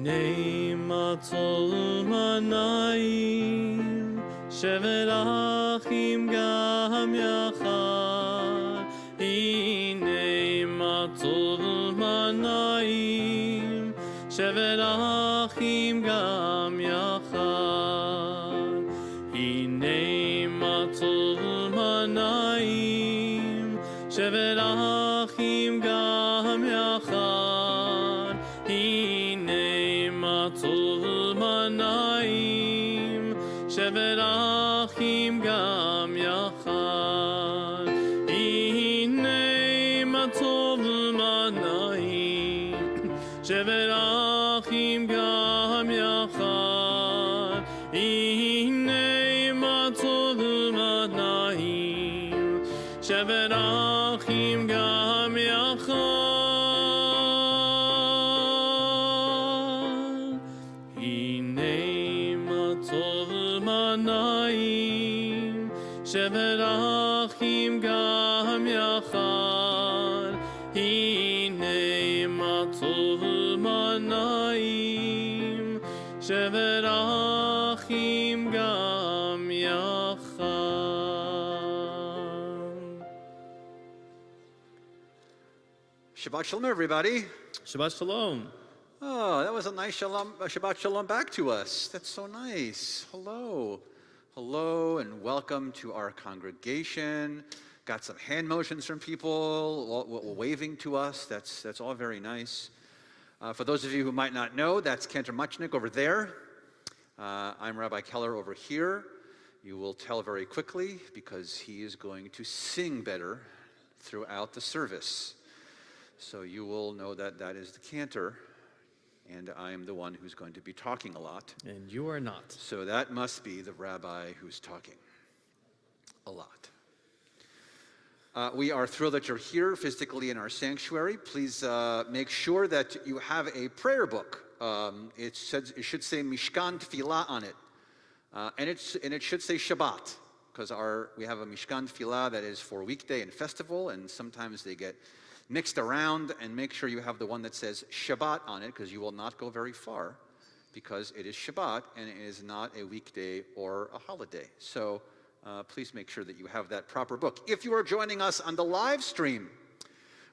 Hinei matzol manayim, shevet achim gam yachad. Hinei matzol manayim, shevet achim gam yachad. Hinei matzol manayim, shevet achim gam yachad. Hinei matzol manayim, shevet achim gam yachad. Hinei matzol manayim, shevet achim gam yachad. Hinei matzol manayim, shevet achim gam yachad. Shevet achim gam yachad. Hinei matzol manayim, shevet achim gam yachad. Shabbat shalom, everybody. Shabbat shalom. Oh, that was a nice Shabbat shalom back to us. That's so nice. Hello. Hello and welcome to our congregation. Got some hand motions from people waving to us. That's all very nice. For those of you who might not know, that's Cantor Muchnick over there. I'm Rabbi Keller over here. You will tell very quickly because he is going to sing better throughout the service. So you will know that that is the cantor, and I am the one who's going to be talking a lot. And you are not. So that must be the rabbi who's talking a lot. We are thrilled that you're here physically in our sanctuary. Please make sure that you have a prayer book. It should say Mishkan Tefillah on it. And it should say Shabbat, because we have a Mishkan Tefillah that is for weekday and festival, and sometimes they get mixed around. And make sure you have the one that says Shabbat on it, because you will not go very far, because it is Shabbat and it is not a weekday or a holiday. So please make sure that you have that proper book. If you are joining us on the live stream,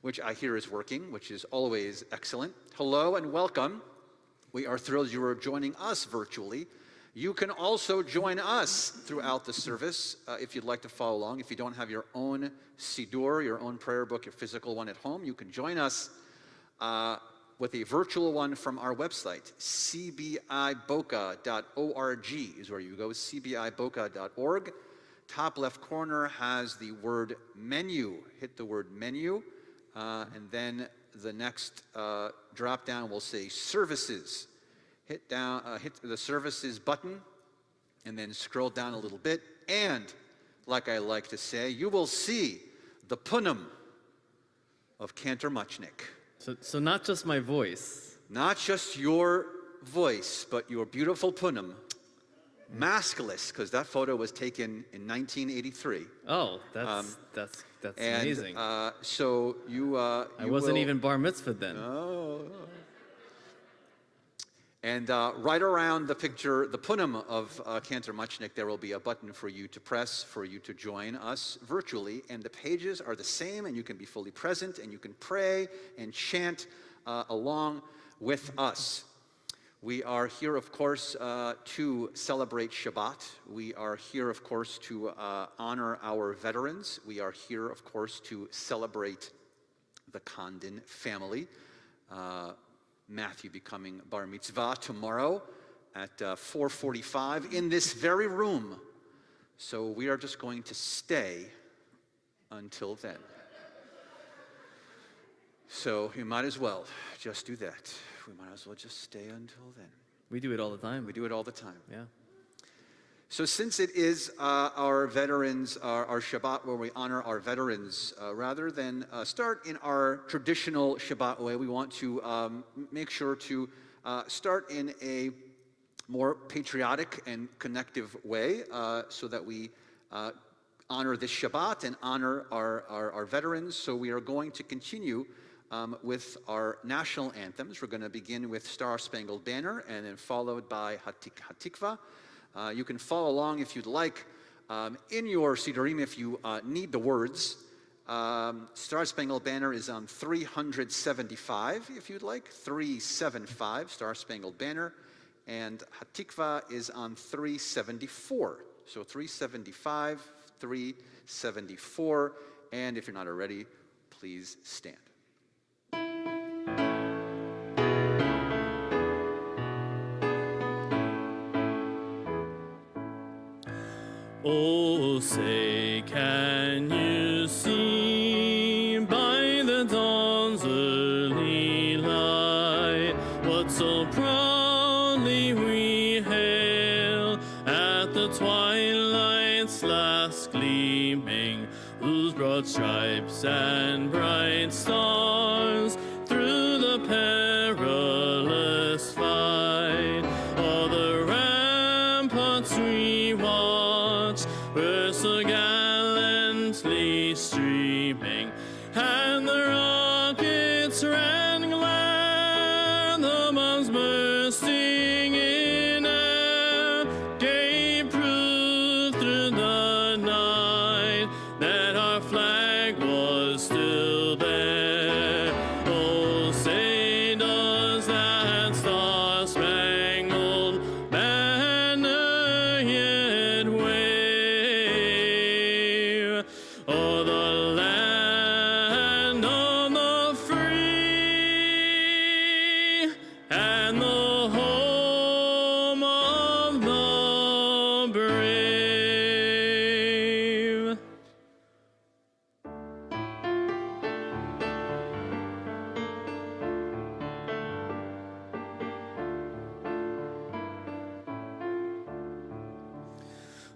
which I hear is working, which is always excellent, hello and welcome. We are thrilled you are joining us virtually. You can also join us throughout the service if you'd like to follow along. If you don't have your own Siddur, your own prayer book, your physical one at home, you can join us with a virtual one from our website. CBIBoca.org is where you go, CBIBoca.org. Top left corner has the word menu. Hit the word menu, and then the next drop down will say services. Hit the services button, and then scroll down a little bit. And, like I like to say, you will see the punim of Cantor Muchnick. So not just my voice. Not just your voice, but your beautiful punim. Maskless, because that photo was taken in 1983. Oh, that's amazing. So you I wasn't even bar mitzvahed then. Oh. And right around the picture, the punim of Cantor Muchnick, there will be a button for you to press, for you to join us virtually. And the pages are the same, and you can be fully present, and you can pray and chant along with us. We are here, of course, to celebrate Shabbat. We are here, of course, to honor our veterans. We are here, of course, to celebrate the Condon family. Matthew becoming bar mitzvah tomorrow at 4:45 in this very room. So we are just going to stay until then. So you might as well just do that. We might as well just stay until then. We do it all the time. We do it all the time. Yeah. So since it is our veterans, our Shabbat where we honor our veterans, rather than start in our traditional Shabbat way, we want to make sure to start in a more patriotic and connective way so that we honor this Shabbat and honor our veterans. So we are going to continue with our national anthems. We're going to begin with Star Spangled Banner and then followed by Hatikva. You can follow along if you'd like in your Siddurim if you need the words. Star Spangled Banner is on 375 if you'd like, 375 Star Spangled Banner, and Hatikva is on 374. So 375, 374, and if you're not already, please stand. Oh, say, can you see by the dawn's early light what so proudly we hail at the twilight's last gleaming, whose broad stripes and bright stars through the perilous fight all the ramparts we watch were so gallantly streaming, and the rockets ran glare, the bombs bursting in air, gave proof through the night that our flag was still there. Oh, say does that star-spangled banner yet wave o'er the land of the free and the home of the brave?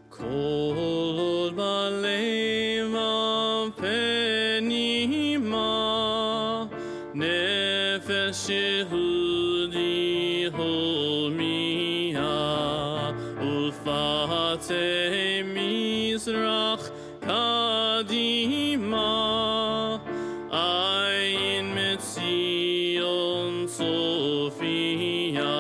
Kol b'leva penima, nefesh Yehudi holmia, ulfatei mizrach kadima, ayin metzion Sophia.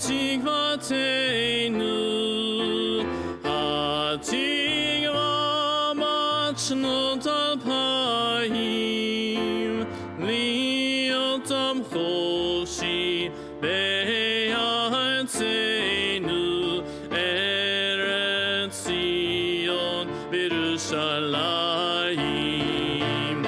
Tikvateinu, hatikva machnot alpayim, liotam choshi be'artzeinu, Eretz Zion b'Yerushalayim,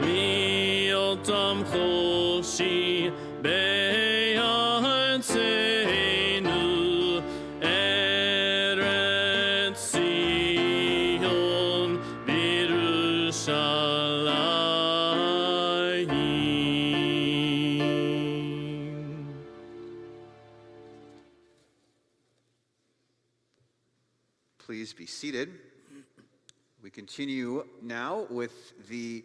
liotam choshi be'artzeinu, Eretz Zion b'Yerushalayim. Please be seated. We continue now with the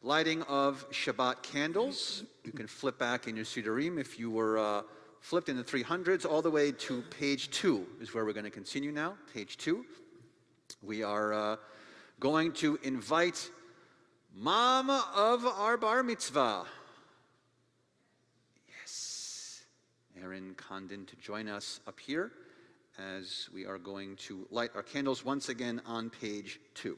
lighting of Shabbat candles. You can flip back in your Siddurim if you were flipped in the 300s all the way to page 2 is where we're going to continue now, page 2. We are going to invite Mom of our bar mitzvah. Yes, Erin Condon to join us up here as we are going to light our candles once again on page 2.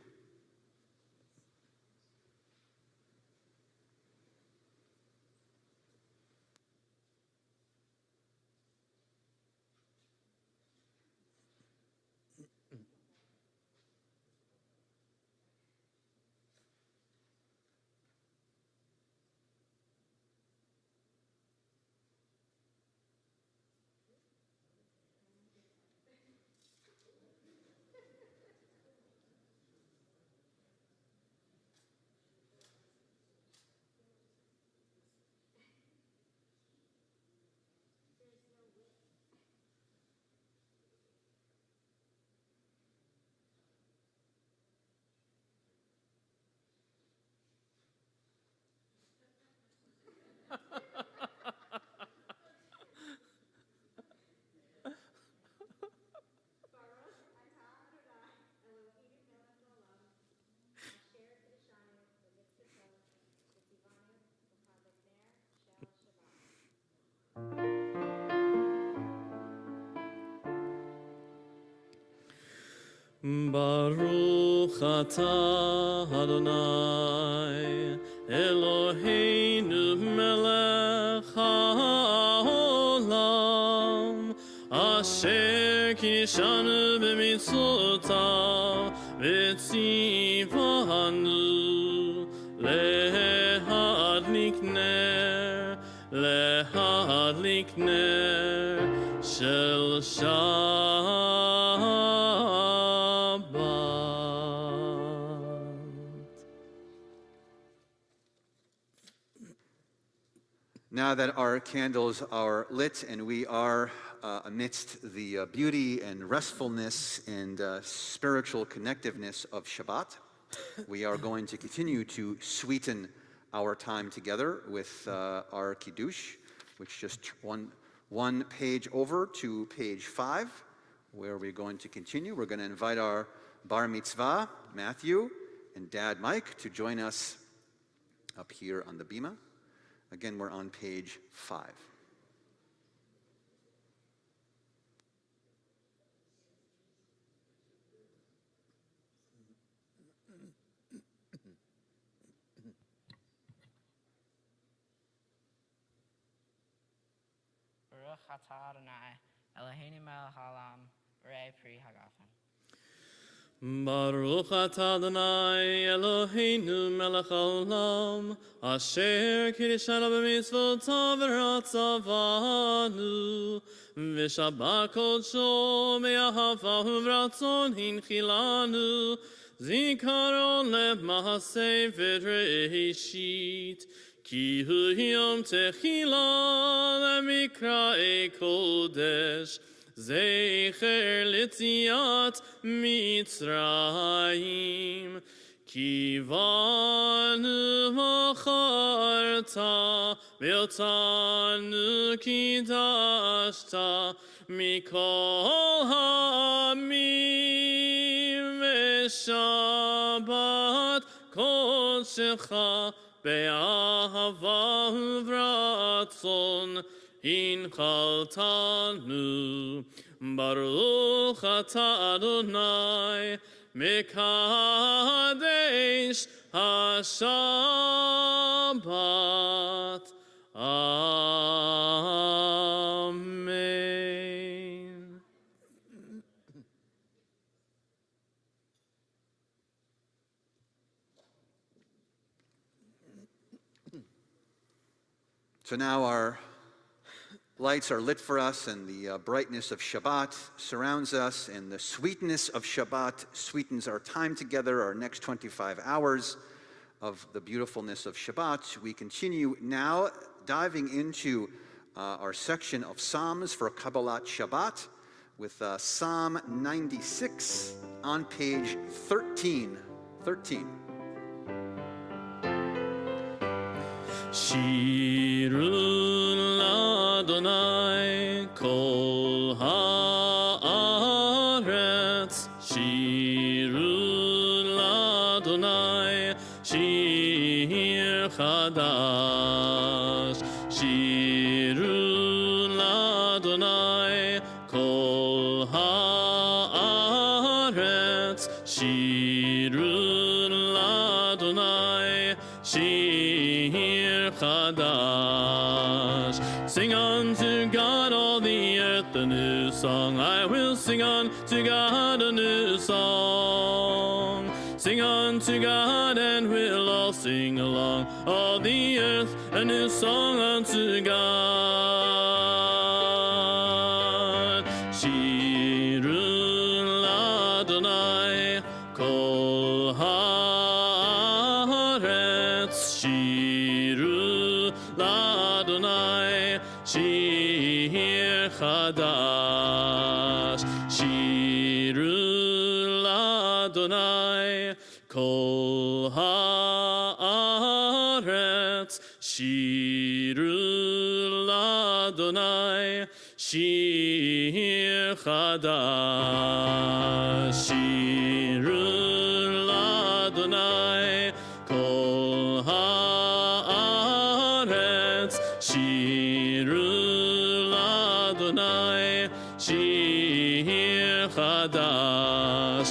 Baruch atah Adonai Eloheinu melech haolam Asher kishanu b'mitzvotav v'tzivanu lehadlik ner shel Now that our candles are lit and we are amidst the beauty and restfulness and spiritual connectiveness of Shabbat, we are going to continue to sweeten our time together with our Kiddush, which just one page over to page 5, where we're going to continue. We're going to invite our Bar Mitzvah, Matthew, and Dad Mike to join us up here on the Bima. Again, we're on page 5. Baruch atah Adonai Eloheinu melech haolam v'rei pri hagafen. Baruch atah Adonai Eloheinu melech haolam Asher kiddushanu b'mitzvotav v'ratzavanu V'shabbat kodsho me'ahavahu v'ratzon hinchilanu Zikaron le'ma'aseh v'reishit Ki hu yom techila le'mikra'e kodesh Zecher litziat Mitzrayim Ki vanu macharta Ve'otanu kidashta Mikol ha'amim Ve'shabbat kodshecha Be'ahava v'ratzon Hinchaltanu Baruch atah Adonai Mekadesh HaShabbat Amen. So now our lights are lit for us, and the brightness of Shabbat surrounds us, and the sweetness of Shabbat sweetens our time together, our next 25 hours of the beautifulness of Shabbat. We continue now diving into our section of Psalms for Kabbalat Shabbat with Psalm 96 on page 13. Shirun Adonai kol haaretz Shirun Adonai shir chadash Shirun Adonai kol haaretz Shirun Adonai shir chadash. Sing unto God all the earth a new song. I will sing unto God a new song. Sing unto God and we'll all sing along. All the earth a new song unto God. Shirun Adonai kol haaretz Shiru Adonai shir chadash Shiru Adonai kol haaretz Shiru Adonai shir chadash Shiru Adonai kol haaretz Shiru Adonai shir chadash.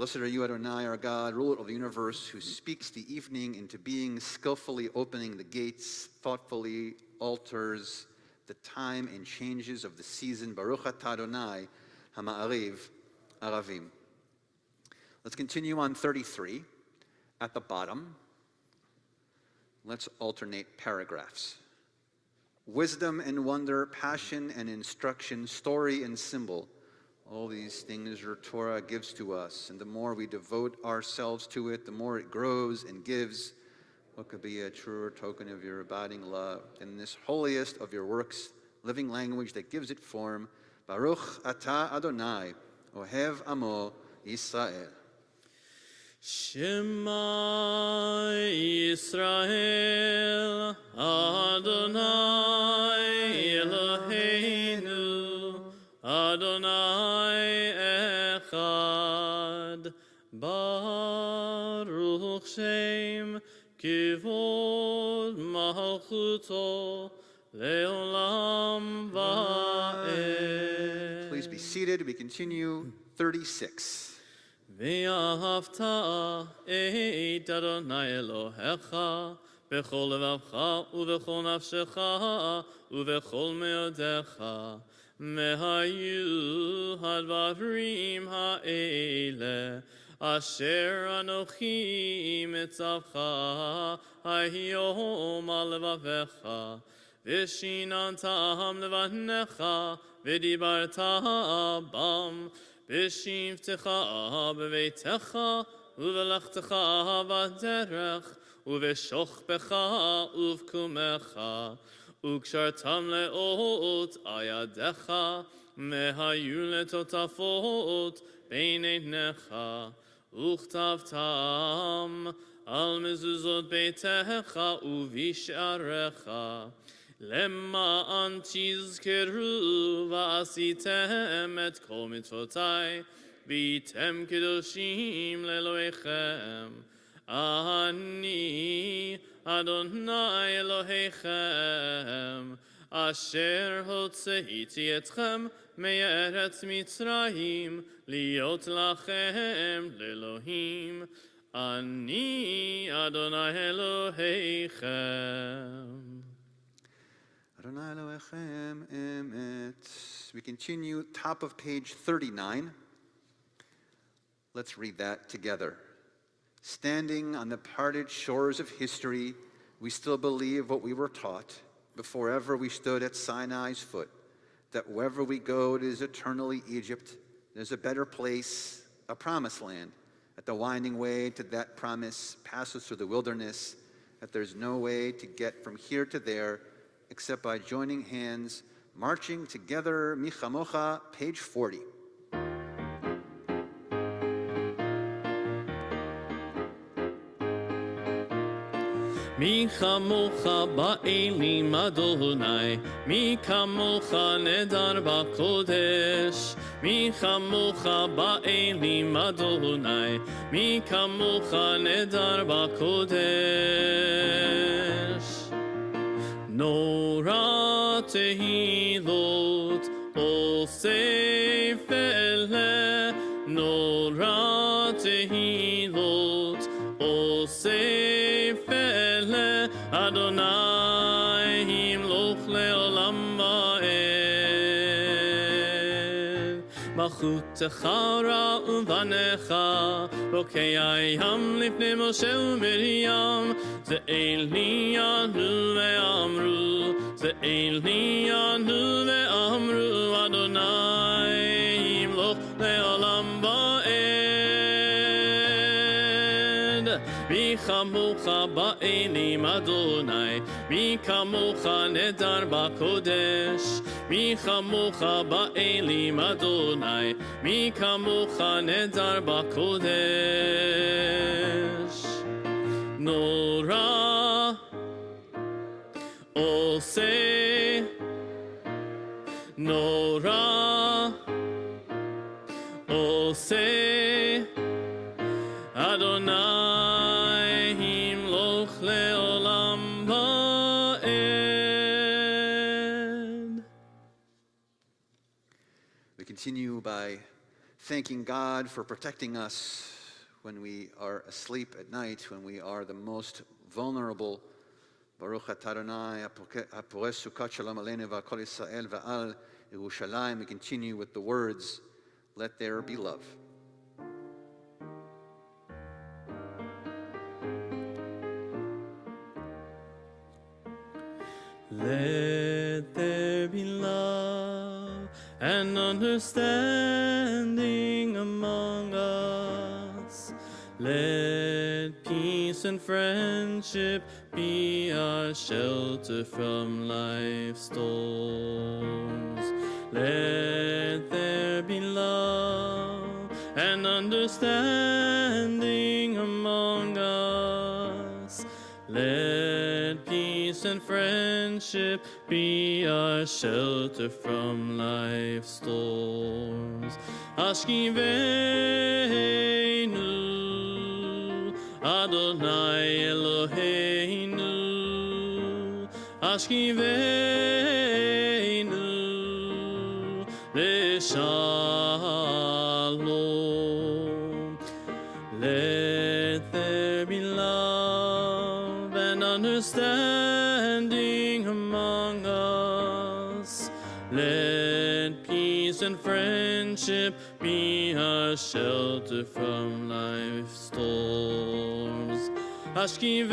Blessed are you, Adonai, our God, ruler of the universe, who speaks the evening into being, skillfully opening the gates, thoughtfully alters the time and changes of the season. Baruch atah Adonai, hama'ariv aravim. Let's continue on 33 at the bottom. Let's alternate paragraphs. Wisdom and wonder, passion and instruction, story and symbol. All these things your Torah gives to us, and the more we devote ourselves to it, the more it grows and gives. What could be a truer token of your abiding love than this holiest of your works, living language that gives it form? Baruch atah Adonai, ohev amo Yisrael. Shema Yisrael, Adonai Eloheinu, Adonai Echad, Baruch Shem, Kivod Malchuto, Leolam Va'ed. Please be seated. We continue 36. ואהבת את אדוני אלוהיך בכל לבבך ובכל נפשך ובכל מאודיך. מהיו הדברים האלה אשר אנוכי מצווך היום על לבביך ושיננתם לבניך ודיברת בם בשבתך בביתך ובלכתך בדרך ובשוכבך ובקומך וקשרתם לאות על ידיך מהיו לטוטפות בין עיניך וכתבתם על מזוזות ביתך ובשעריך למען תזכרו ועשיתם את כל מצוותיי והייתם קדושים לאלוהיכם. אני אדוני אלוהיכם אשר הוצאתי אתכם מארץ מצרים להיות לכם לאלוהים. אני אדוני אלוהיכם. Adonai Elohechem emet. We continue, top of page 39. Let's read that together. Standing on the parted shores of history, we still believe what we were taught before ever we stood at Sinai's foot, that wherever we go, it is eternally Egypt. There's a better place, a promised land. That the winding way to that promise passes through the wilderness, that there's no way to get from here to there except by joining hands, marching together, Michamocha, page 40. מי כמוך באלים אדוני, מי כמוך נדר בקודש, מי כמוך באלים אדוני, מי כמוך נדר בקודש. נורא תהילות עושה פלא, נורא תהילות עושה פלא, אדוני ימלוך לעולם ועד. מלכותך ראובנך, רוקע ים לפני משה ומרים, זה אלינו ואמרו, זה אלינו ואמרו, אדוני ימלוך לעולם ועד. מי כמוך באלים אדוני, מי כמוך נדר בקודש, מי כמוך באלים אדוני, מי כמוך נדר בקודש. נורא עושה, נורא עושה, אדוני ימלוך לעולם ועד. We continue by thanking God for protecting us when we are asleep at night, when we are the most vulnerable. Baruch atah Adonai, hapores sukkot shalom aleinu v'kol Yisrael v'al Yerushalayim. We continue with the words, let there be love. Let there be love and understanding among us. Let peace and friendship be our shelter from life's storms. Let there be love and understanding among us. Let peace and friendship be our shelter from life's storms. Ashkiveinu, Adonai Eloheinu. Ashkiveinu, Leshalom. Let there be love and understanding among us. Let peace and friendship be our shelter from life's storms. Ashkiveinu,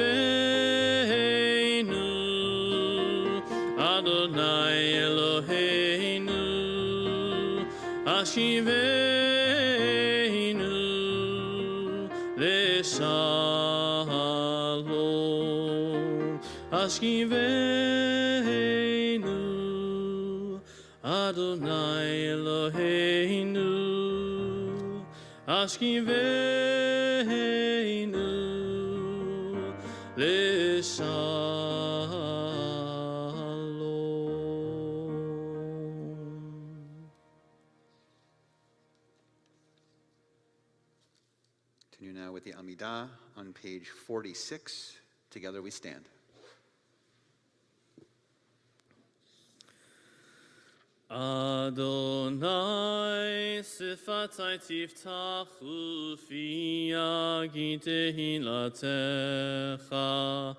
Adonai Eloheinu. Ashkiveinu, Leshalom. Ashkiveinu, Adonai Eloheinu. Ashkiveinu, Leshalom. Continue now with the Amidah on page 46. Together we stand. Adonai sifatai tiftachu fi yagi tehilatecha.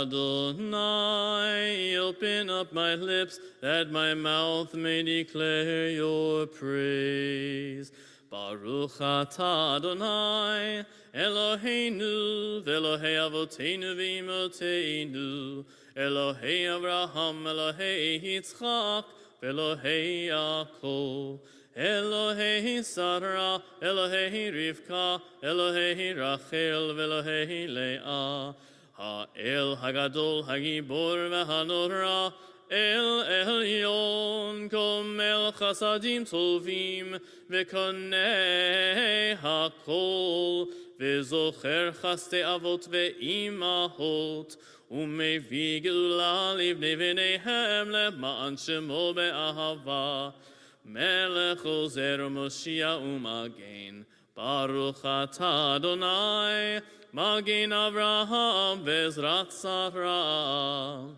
Adonai, open up my lips that my mouth may declare your praise. Baruch atah Adonai, Eloheinu, v'Elohei avoteinu v'imoteinu, Elohei Avraham, Elohei Yitzchak, Elohei Yaakov, Elohei Sarah, Elohei Rivka, Elohei Rachel, Elohei Leah, Ha'el Hagadol, Hagibor v'Hanora, El Elyon, Gomel Chasadim Tovim, V'Konei Hakol, V'Zocher Chaste Avot Ve'imahot, Umevi Geula Livnei V'neihem Le'ma'an Shemo Be'ahava, Melech Ozer Moshiach U'Magen, Baruch atah Adonai, Magen Avraham V'Ezrat Sarah.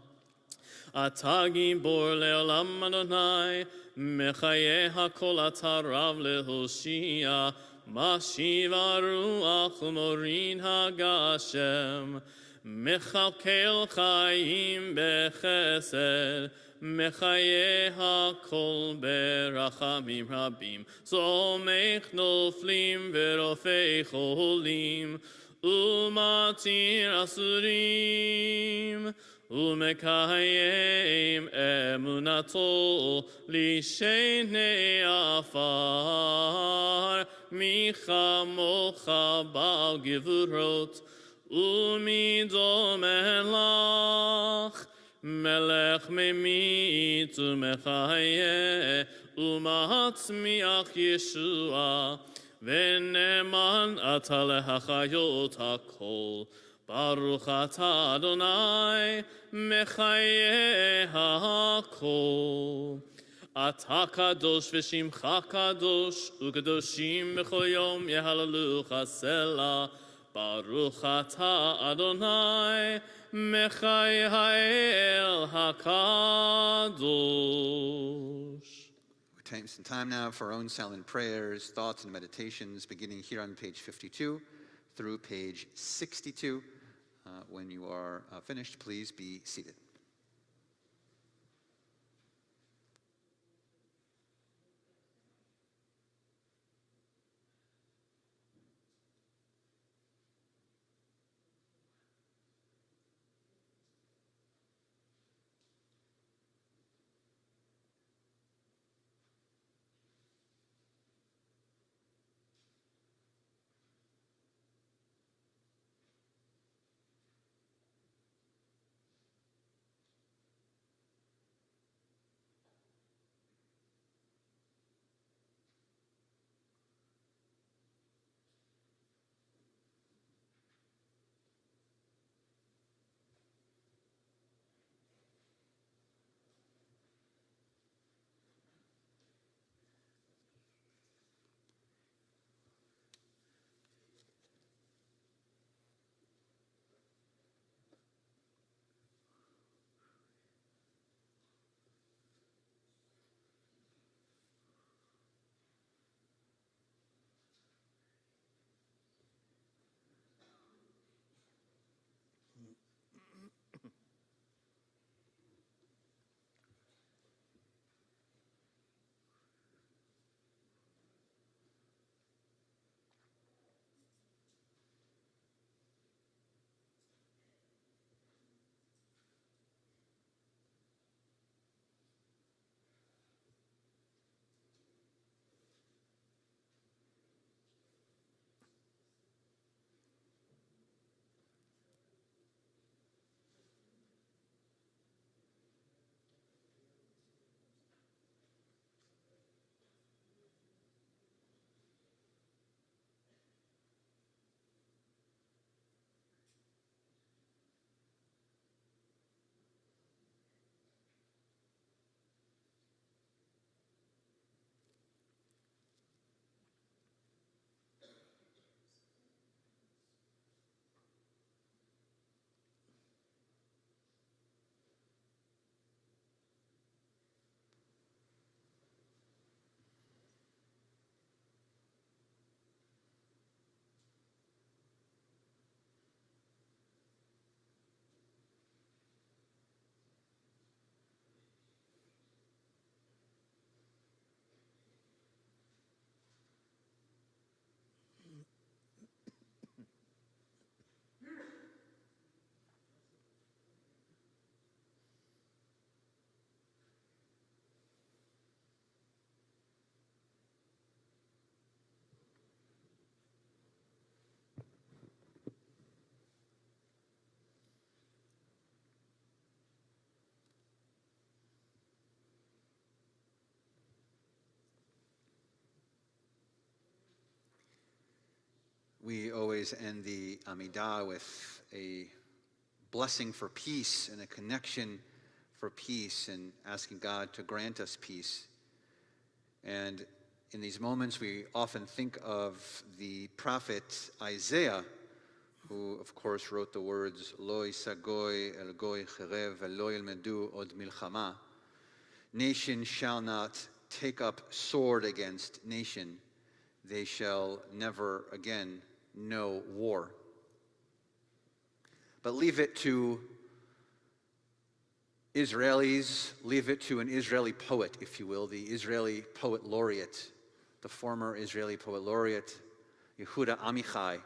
Atah gibor le'olam Adonai, Mechaye hakol atah rav lehoshia, Mashiv haruach umorin hagashem, Mechalkel chayim bechesed, Mechaye hakol berachamim rabim, Zomech noflim verofei cholim, Umatir asurim, Umekayim emunato lishenei afar, Micha mocha bal gevurot, Umidom elach, Melech memit umechaye, Umatzmiach Yeshua, V'neman ata lehachayot hakol, Baruch atah Adonai, Mechaye hakol. Atah kadosh v'shimcha kadosh, u'kadoshim b'chol yom yehalalucha selah. Baruch atah Adonai, Mechaye ha'el hakadosh. take some time now for our own silent prayers, thoughts, and meditations, beginning here on page 52 through page 62. When you are finished, please be seated. We always end the Amidah with a blessing for peace and a connection for peace and asking God to grant us peace. And in these moments, we often think of the prophet Isaiah, who, of course, wrote the words, Lo isagoy el goy cherev, lo yilmedu od milchama. Nation shall not take up sword against nation. They shall never again know war. But leave it to Israelis, leave it to an Israeli poet, if you will, the Israeli poet laureate, the former Israeli poet laureate, Yehuda Amichai,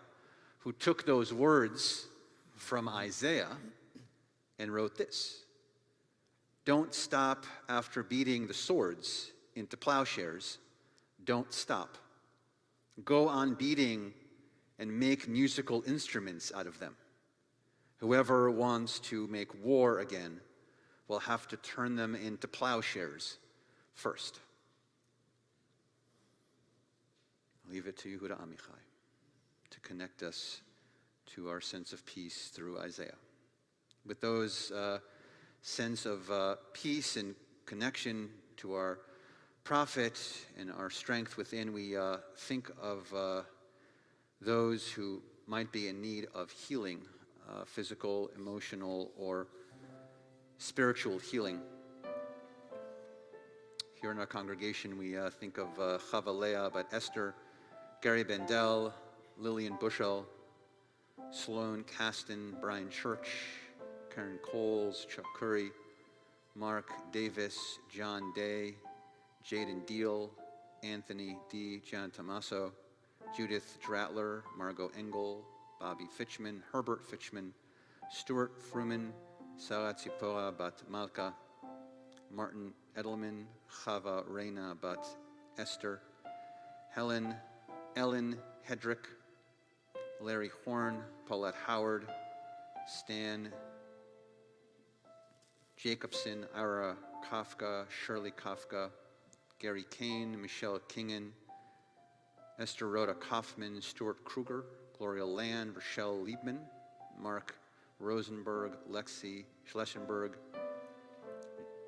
who took those words from Isaiah and wrote this: Don't stop after beating the swords into plowshares. Don't stop. Go on beating and make musical instruments out of them. Whoever wants to make war again will have to turn them into plowshares first. Leave it to Yehuda Amichai to connect us to our sense of peace through Isaiah. With those sense of peace and connection to our prophet and our strength within, we think of those who might be in need of healing, physical, emotional, or spiritual healing. here in our congregation, we think of Chava Leah, but Esther, Gary Bendel, Lillian Bushell, Sloan Caston, Brian Church, Karen Coles, Chuck Curry, Mark Davis, John Day, Jaden Deal, Anthony D. John Tomaso, Judith Dratler, Margot Engel, Bobby Fitchman, Herbert Fitchman, Stuart Fruman, Sarah Tzipora Bat Malka, Martin Edelman, Chava Reina Bat Esther, Ellen Hedrick, Larry Horn, Paulette Howard, Stan Jacobson, Ira Kafka, Shirley Kafka, Gary Kane, Michelle Kingen, Esther Rhoda Kaufman, Stuart Kruger, Gloria Land, Rochelle Liebman, Mark Rosenberg, Lexi Schlessenberg,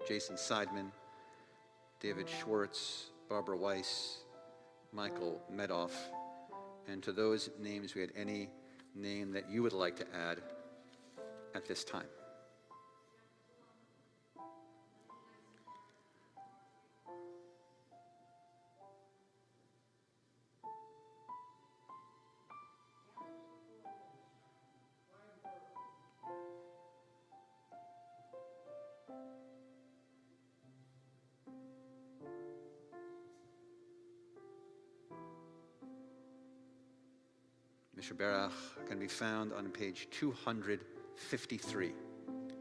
Jason Seidman, David Schwartz, Barbara Weiss, Michael Medoff, and to those names, we had any name that you would like to add at this time. Mr. Berach can be found on page 253,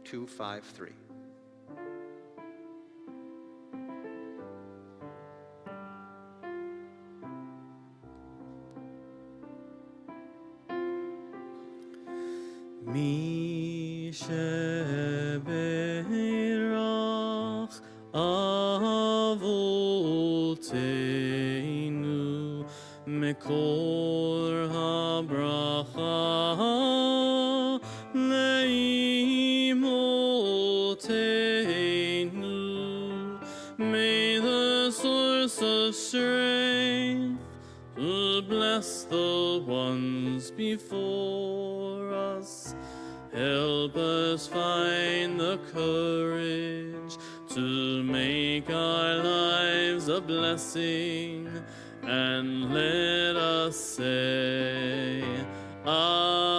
253. Mi sheberach avoteinu mekor habracha leimotenu. May the source of strength to bless the ones before us help us find the courage to make our lives a blessing, and let us say Amen.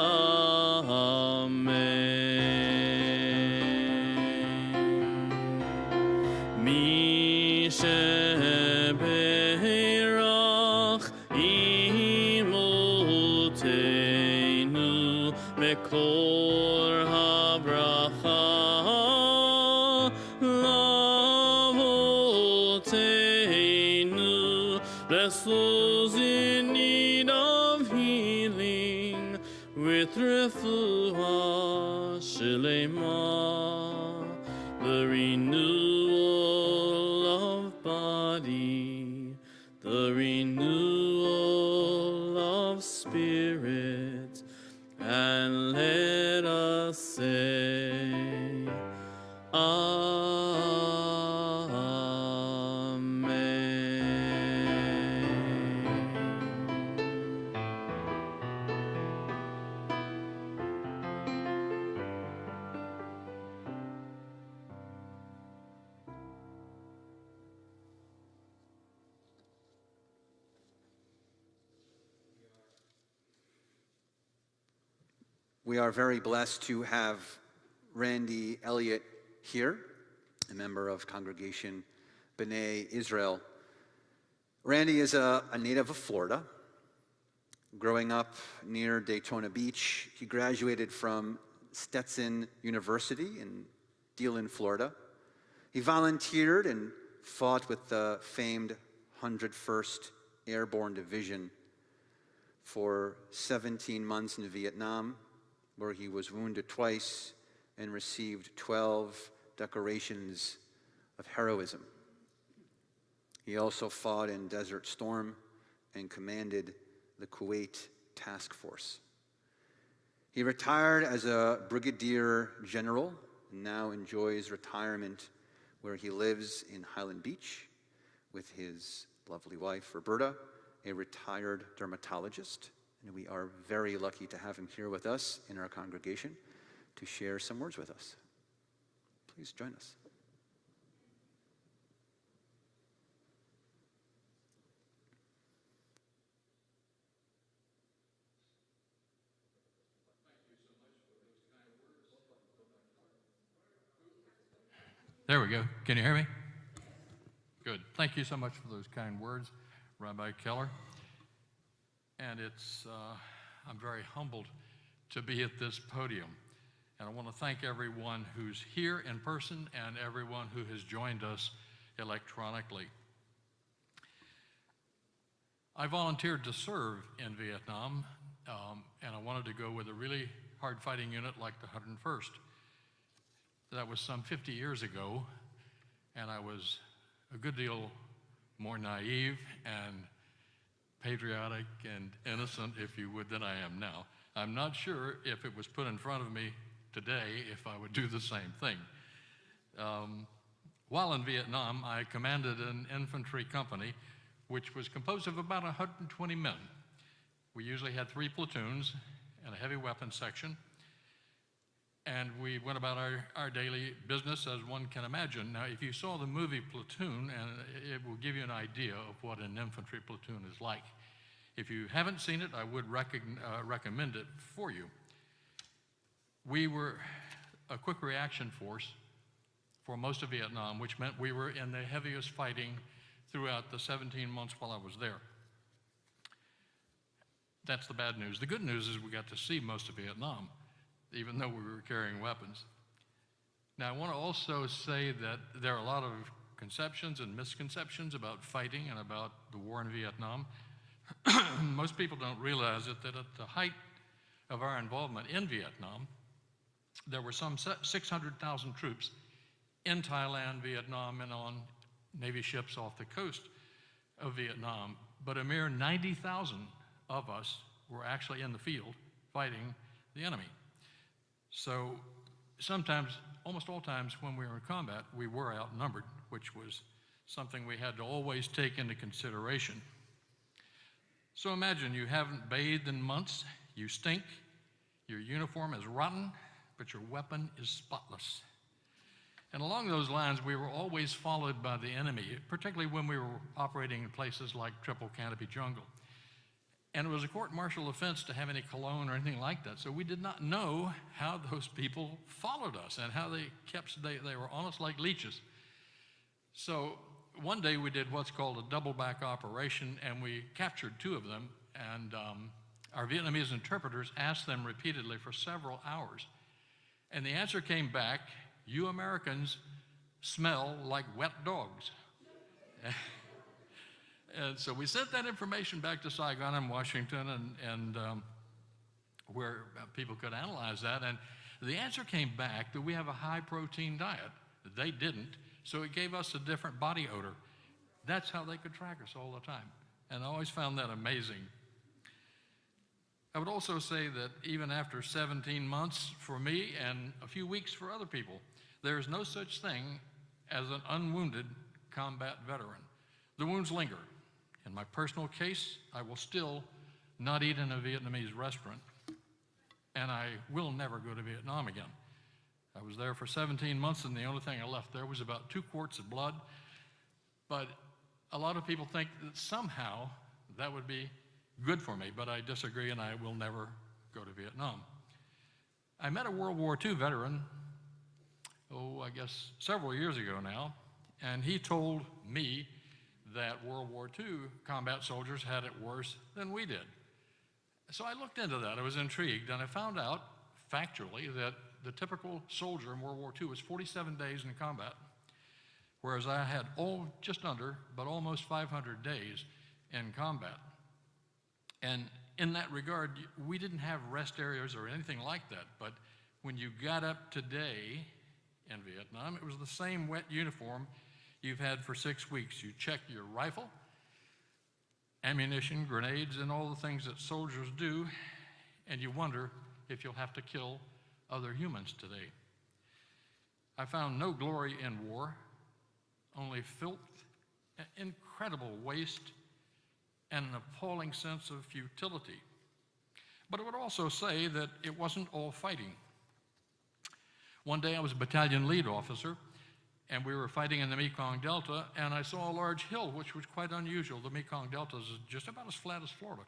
Mi sheberach imotenu mekor habracha lavotenu. Bless those in need of healing with refuah shelema, the renewal of body, the renewal of spirit, and let us say We are very blessed to have Randy Elliott here, a member of Congregation B'nai Israel. Randy is a native of Florida. Growing up near Daytona Beach, he graduated from Stetson University in Dillon, Florida. He volunteered and fought with the famed 101st Airborne Division for 17 months in Vietnam, where he was wounded twice and received 12 decorations of heroism. He also fought in Desert Storm and commanded the Kuwait Task Force. He retired as a brigadier general and now enjoys retirement where he lives in Highland Beach with his lovely wife, Roberta, a retired dermatologist. And we are very lucky to have him here with us in our congregation to share some words with us. Please join us. There we go. Can you hear me? Good. Thank you so much for those kind words, Rabbi Keller. And I'm very humbled to be at this podium. And I want to thank everyone who's here in person and everyone who has joined us electronically. I volunteered to serve in Vietnam, and I wanted to go with a really hard-fighting unit like the 101st. That was some 50 years ago, and I was a good deal more naive and patriotic and innocent, if you would, than I am now. I'm not sure if it was put in front of me today if I would do the same thing. While in Vietnam, I commanded an infantry company which was composed of about 120 men. We usually had 3 platoons and a heavy weapons section, and we went about our daily business as one can imagine. Now, if you saw the movie Platoon, and it will give you an idea of what an infantry platoon is like. If you haven't seen it, I would recommend it for you. We were a quick reaction force for most of Vietnam, which meant we were in the heaviest fighting throughout the 17 months while I was there. That's the bad news. The good news is we got to see most of Vietnam, even though we were carrying weapons. Now, I want to also say that there are a lot of conceptions and misconceptions about fighting and about the war in Vietnam. Most people don't realize it, that at the height of our involvement in Vietnam, there were some 600,000 troops in Thailand, Vietnam, and on Navy ships off the coast of Vietnam, but a mere 90,000 of us were actually in the field fighting the enemy. So sometimes, almost all times when we were in combat, we were outnumbered, which was something we had to always take into consideration. So imagine you haven't bathed in months, you stink, your uniform is rotten, but your weapon is spotless. And along those lines, we were always followed by the enemy, particularly when we were operating in places like Triple Canopy Jungle. And it was a court-martial offense to have any cologne or anything like that, so we did not know how those people followed us and how they were almost like leeches. So one day we did what's called a double-back operation, and we captured 2 of them, and our Vietnamese interpreters asked them repeatedly for several hours. And the answer came back, "You Americans smell like wet dogs." And so we sent that information back to Saigon and Washington, and where people could analyze that. And the answer came back that we have a high-protein diet. They didn't, so it gave us a different body odor. That's how they could track us all the time. And I always found that amazing. I would also say that even after 17 months for me and a few weeks for other people, there is no such thing as an unwounded combat veteran. The wounds linger. In my personal case, I will still not eat in a Vietnamese restaurant, and I will never go to Vietnam again. I was there for 17 months, and the only thing I left there was about 2 quarts of blood. But a lot of people think that somehow that would be good for me, but I disagree, and I will never go to Vietnam. I met a World War II veteran, I guess several years ago now, and he told me that World War II combat soldiers had it worse than we did. So I looked into that. I was intrigued, and I found out factually that the typical soldier in World War II was 47 days in combat, whereas I had just under, but almost 500 days in combat. And in that regard, we didn't have rest areas or anything like that, but when you got up today in Vietnam, it was the same wet uniform you've had for 6 weeks. You check your rifle, ammunition, grenades, and all the things that soldiers do, and you wonder if you'll have to kill other humans today. I found no glory in war, only filth, incredible waste, and an appalling sense of futility. But I would also say that it wasn't all fighting. One day I was a battalion lead officer, and we were fighting in the Mekong Delta, and I saw a large hill, which was quite unusual. The Mekong Delta is just about as flat as Florida.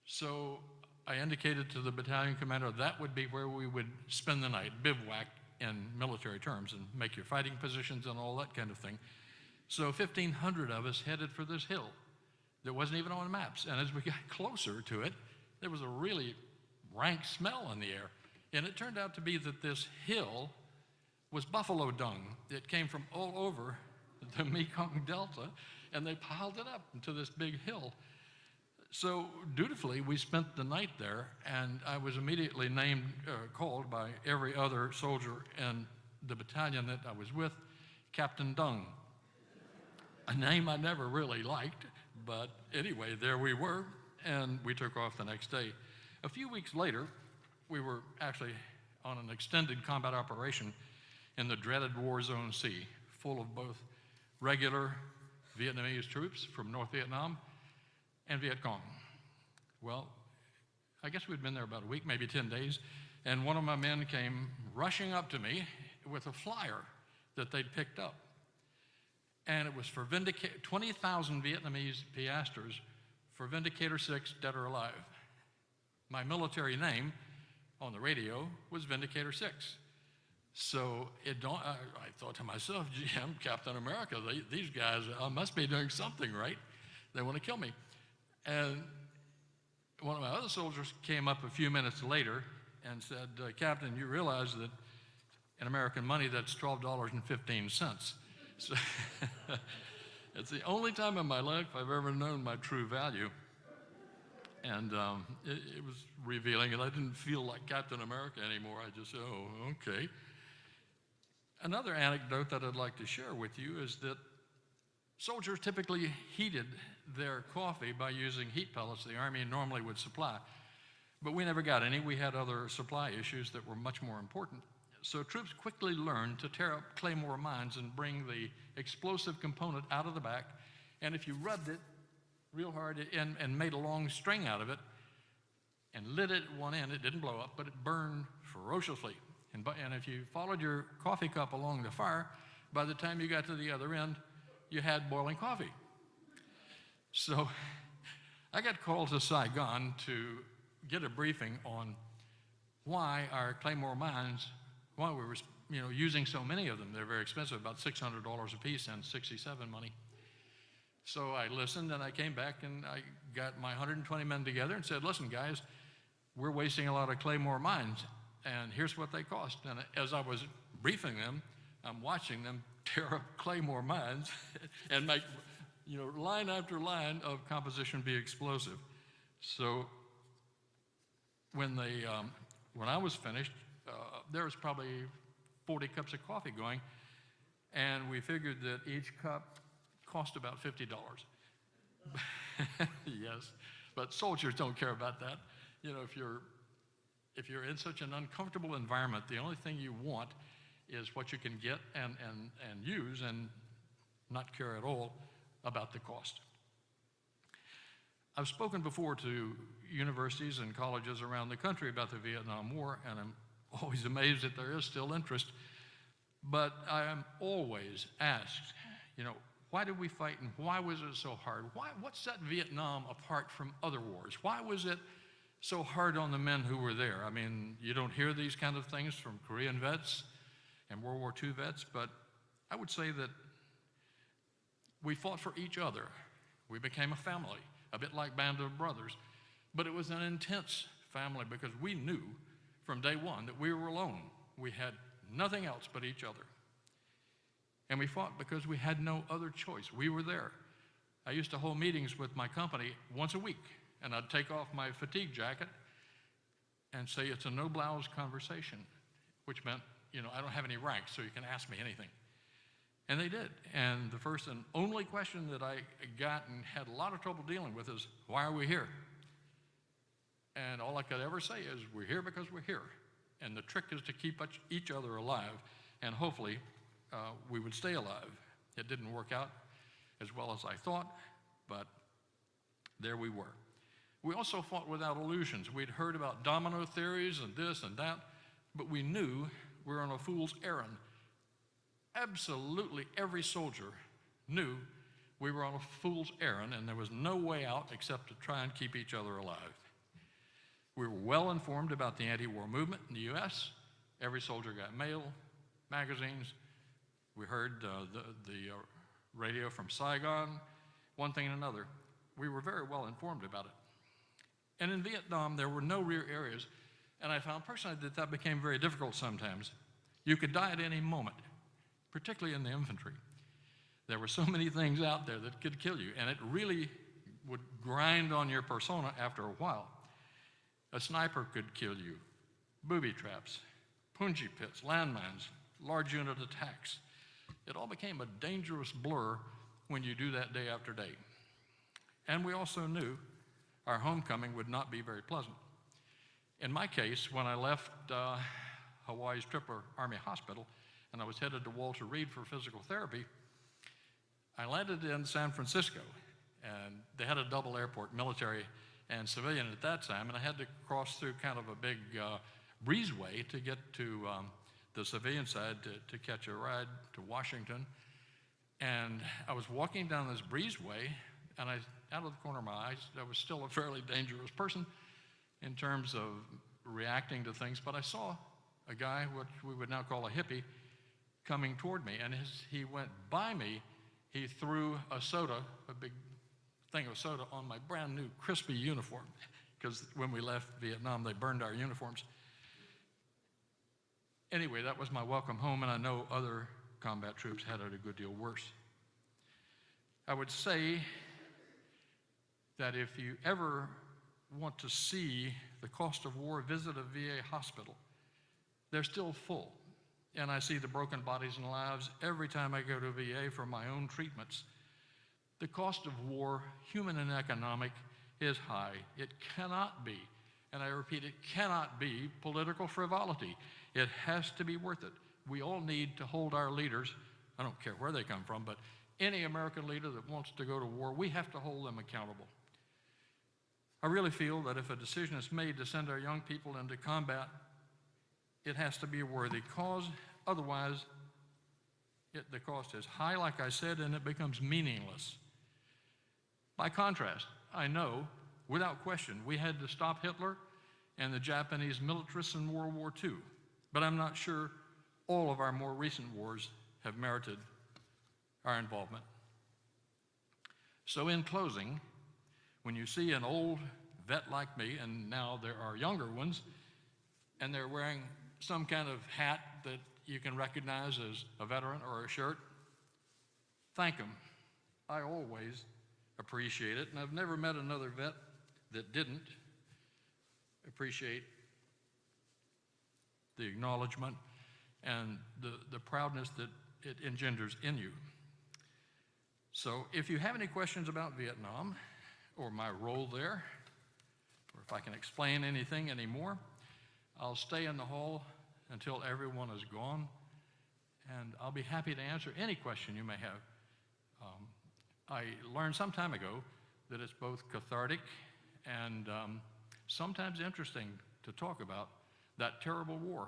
So I indicated to the battalion commander that would be where we would spend the night, bivouac in military terms and make your fighting positions and all that kind of thing. So 1,500 of us headed for this hill that wasn't even on maps. And as we got closer to it, there was a really rank smell in the air. And it turned out to be that this hill was buffalo dung. It came from all over the Mekong Delta, and they piled it up into this big hill. So dutifully, we spent the night there, and I was immediately called by every other soldier in the battalion that I was with, Captain Dung. A name I never really liked, but anyway, there we were, and we took off the next day. A few weeks later, we were actually on an extended combat operation in the dreaded war zone C, full of both regular Vietnamese troops from North Vietnam and Viet Cong. Well, I guess we'd been there about a week, maybe 10 days, and one of my men came rushing up to me with a flyer that they'd picked up. And it was for 20,000 Vietnamese piastres for Vindicator 6, dead or alive. My military name on the radio was Vindicator 6. So I thought to myself, gee, I'm Captain America. These guys must be doing something right. They want to kill me. And one of my other soldiers came up a few minutes later and said, Captain, you realize that in American money, that's $12.15. So it's the only time in my life I've ever known my true value. And it was revealing, and I didn't feel like Captain America anymore. I just said, oh, okay. Another anecdote that I'd like to share with you is that soldiers typically heated their coffee by using heat pellets the Army normally would supply. But we never got any. We had other supply issues that were much more important. So troops quickly learned to tear up claymore mines and bring the explosive component out of the back. And if you rubbed it real hard and made a long string out of it and lit it at one end, it didn't blow up, but it burned ferociously. And if you followed your coffee cup along the fire, by the time you got to the other end, you had boiling coffee. So I got called to Saigon to get a briefing on why our claymore mines, why we were using so many of them. They're very expensive, about $600 a piece and 67 money. So I listened, and I came back, and I got my 120 men together and said, listen, guys, we're wasting a lot of claymore mines, and here's what they cost. And as I was briefing them, I'm watching them tear up claymore mines and make line after line of composition be explosive. So when I was finished, there was probably 40 cups of coffee going, and we figured that each cup cost about $50. Yes, but soldiers don't care about that. If you're in such an uncomfortable environment, the only thing you want is what you can get and use, and not care at all about the cost. I've spoken before to universities and colleges around the country about the Vietnam War, and I'm always amazed that there is still interest. But I am always asked, why did we fight, and why was it so hard? What set Vietnam apart from other wars? Why was it so hard on the men who were there? I mean, you don't hear these kind of things from Korean vets and World War II vets, but I would say that we fought for each other. We became a family, a bit like Band of Brothers. But it was an intense family because we knew from day one that we were alone. We had nothing else but each other. And we fought because we had no other choice. We were there. I used to hold meetings with my company once a week, and I'd take off my fatigue jacket and say it's a no blouse conversation, which meant, I don't have any rank, so you can ask me anything. And they did. And the first and only question that I got and had a lot of trouble dealing with is, why are we here? And all I could ever say is, we're here because we're here. And the trick is to keep each other alive, and hopefully we would stay alive. It didn't work out as well as I thought, but there we were. We also fought without illusions. We'd heard about domino theories and this and that, but we knew we were on a fool's errand. Absolutely every soldier knew we were on a fool's errand, and there was no way out except to try and keep each other alive. We were well informed about the anti-war movement in the U.S. Every soldier got mail. magazines. We heard the radio from Saigon, one thing and another. We were very well informed about it. And in Vietnam, there were no rear areas, and I found personally that became very difficult sometimes. You could die at any moment, particularly in the infantry. There were so many things out there that could kill you, and it really would grind on your persona after a while. A sniper could kill you, booby traps, punji pits, landmines, large unit attacks. It all became a dangerous blur when you do that day after day. And we also knew our homecoming would not be very pleasant. In my case, when I left Hawaii's Tripler Army Hospital and I was headed to Walter Reed for physical therapy, I landed in San Francisco, and they had a double airport, military and civilian at that time, and I had to cross through kind of a big breezeway to get to the civilian side to catch a ride to Washington. And I was walking down this breezeway, and out of the corner of my eyes, I was still a fairly dangerous person in terms of reacting to things, but I saw a guy, what we would now call a hippie, coming toward me, and as he went by me, he threw a soda, a big thing of soda, on my brand new crispy uniform, because when we left Vietnam, they burned our uniforms. Anyway, that was my welcome home, and I know other combat troops had it a good deal worse. I would say that if you ever want to see the cost of war, visit a VA hospital. They're still full, and I see the broken bodies and lives every time I go to VA for my own treatments. The cost of war, human and economic, is high. It cannot be, and I repeat, it cannot be political frivolity. It has to be worth it. We all need to hold our leaders, I don't care where they come from, but any American leader that wants to go to war, we have to hold them accountable. I really feel that if a decision is made to send our young people into combat, it has to be a worthy cause. Otherwise, the cost is high, like I said, and it becomes meaningless. By contrast, I know, without question, we had to stop Hitler and the Japanese militarists in World War II, but I'm not sure all of our more recent wars have merited our involvement. So in closing, when you see an old vet like me, and now there are younger ones, and they're wearing some kind of hat that you can recognize as a veteran or a shirt, thank them. I always appreciate it, and I've never met another vet that didn't appreciate the acknowledgement and the proudness that it engenders in you. So if you have any questions about Vietnam or my role there, or if I can explain anything anymore, I'll stay in the hall until everyone is gone, and I'll be happy to answer any question you may have. I learned some time ago that it's both cathartic and sometimes interesting to talk about that terrible war.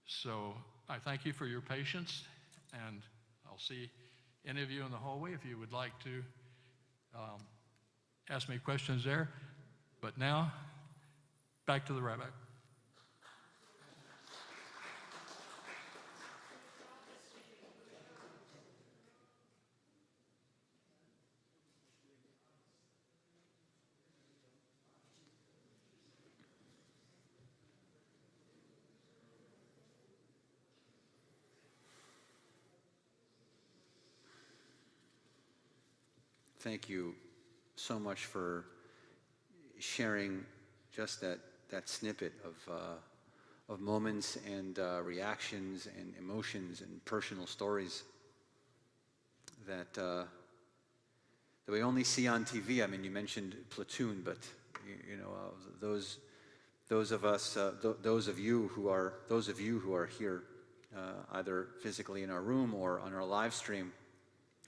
So I thank you for your patience, and I'll see any of you in the hallway if you would like to ask me questions there. But now, back to the rabbi. Thank you so much for sharing just that snippet of moments and reactions and emotions and personal stories that we only see on TV. I mean, you mentioned Platoon, but those of you who are here, either physically in our room or on our live stream,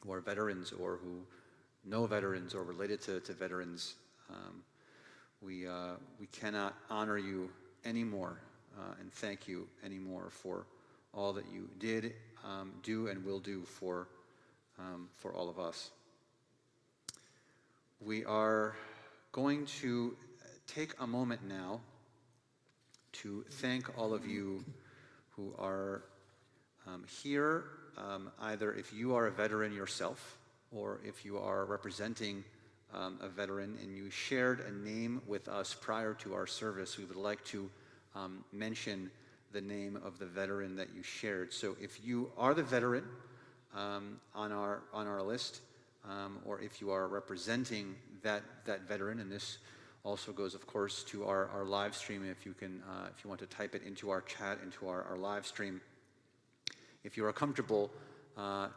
who are veterans or who know veterans or related to veterans, we cannot honor you anymore and thank you anymore for all that you did, do, and will do for all of us. We are going to take a moment now to thank all of you who are Here, either if you are a veteran yourself or if you are representing a veteran and you shared a name with us prior to our service, we would like to mention the name of the veteran that you shared. So if you are the veteran on our list, or if you are representing that veteran, and this also goes, of course, to our live stream. If you want to type it into our chat, into our live stream. If you are comfortable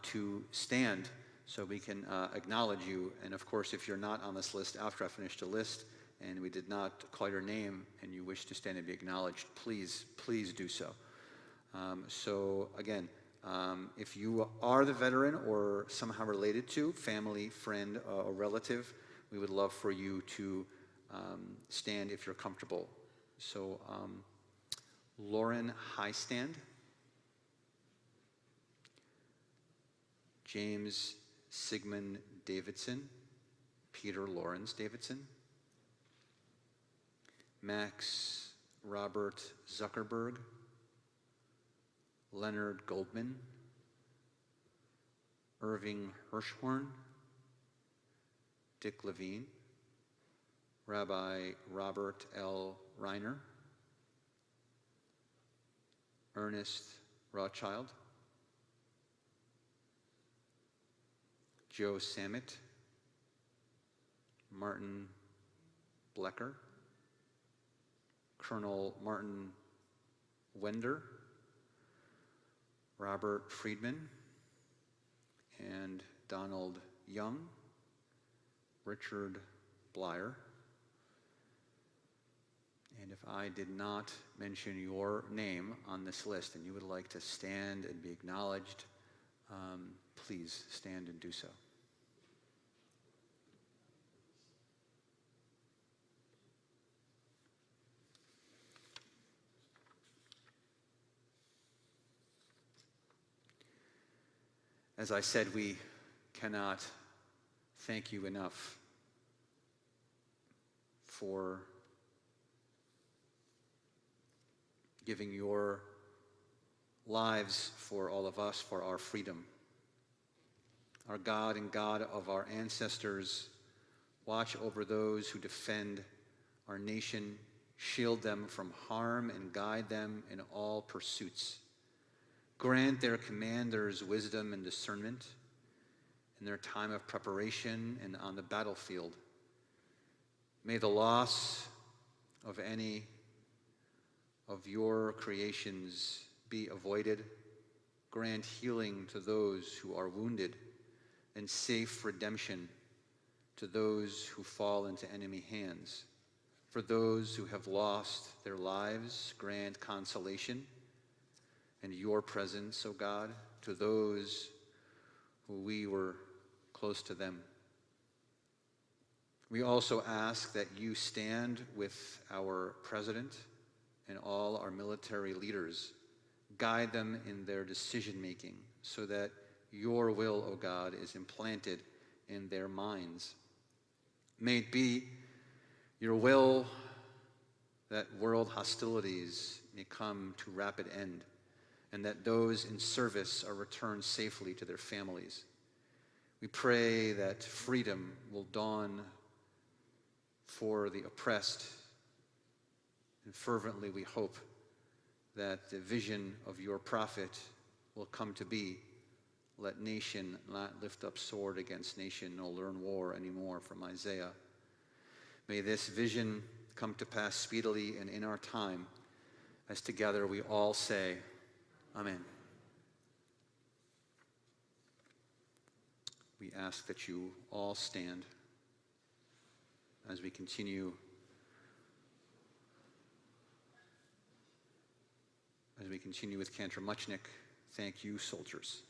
to stand so we can acknowledge you. And of course, if you're not on this list after I finished the list and we did not call your name and you wish to stand and be acknowledged, please do so. So again, if you are the veteran or somehow related to, family, friend, or relative, we would love for you to stand if you're comfortable. So Lauren Highstand, James Sigmund Davidson, Peter Lawrence Davidson, Max Robert Zuckerberg, Leonard Goldman, Irving Hirschhorn, Dick Levine, Rabbi Robert L. Reiner, Ernest Rothschild, Joe Samet, Martin Blecker, Colonel Martin Wender, Robert Friedman, and Donald Young, Richard Blyer. And if I did not mention your name on this list and you would like to stand and be acknowledged, please stand and do so. As I said, we cannot thank you enough for giving your lives for all of us, for our freedom. Our God and God of our ancestors, watch over those who defend our nation, shield them from harm, and guide them in all pursuits. Grant their commanders wisdom and discernment in their time of preparation and on the battlefield. May the loss of any of your creations be avoided. Grant healing to those who are wounded and safe redemption to those who fall into enemy hands. For those who have lost their lives, grant consolation and your presence, O God, to those who we were close to them. We also ask that you stand with our president and all our military leaders. Guide them in their decision-making so that your will, O God, is implanted in their minds. May it be your will that world hostilities may come to rapid end and that those in service are returned safely to their families. We pray that freedom will dawn for the oppressed, and fervently we hope that the vision of your prophet will come to be. Let nation not lift up sword against nation, nor learn war anymore, from Isaiah. May this vision come to pass speedily and in our time, as together we all say, Amen. We ask that you all stand as we continue with Cantor Muchnick. Thank you, soldiers.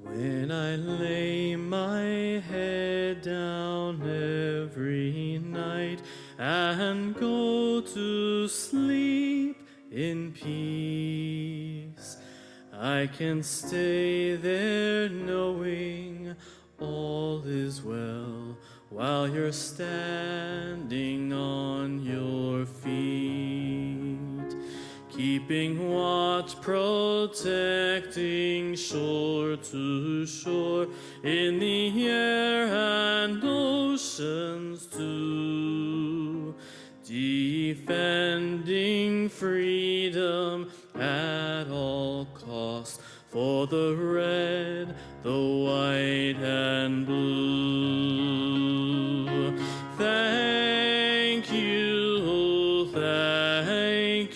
When I lay my head down every night and go to sleep in peace, I I can stay there knowing all is well while you're standing on your feet, keeping watch, protecting shore to shore in the air and oceans too, defending freedom at all costs for the red, the white, and blue. Thank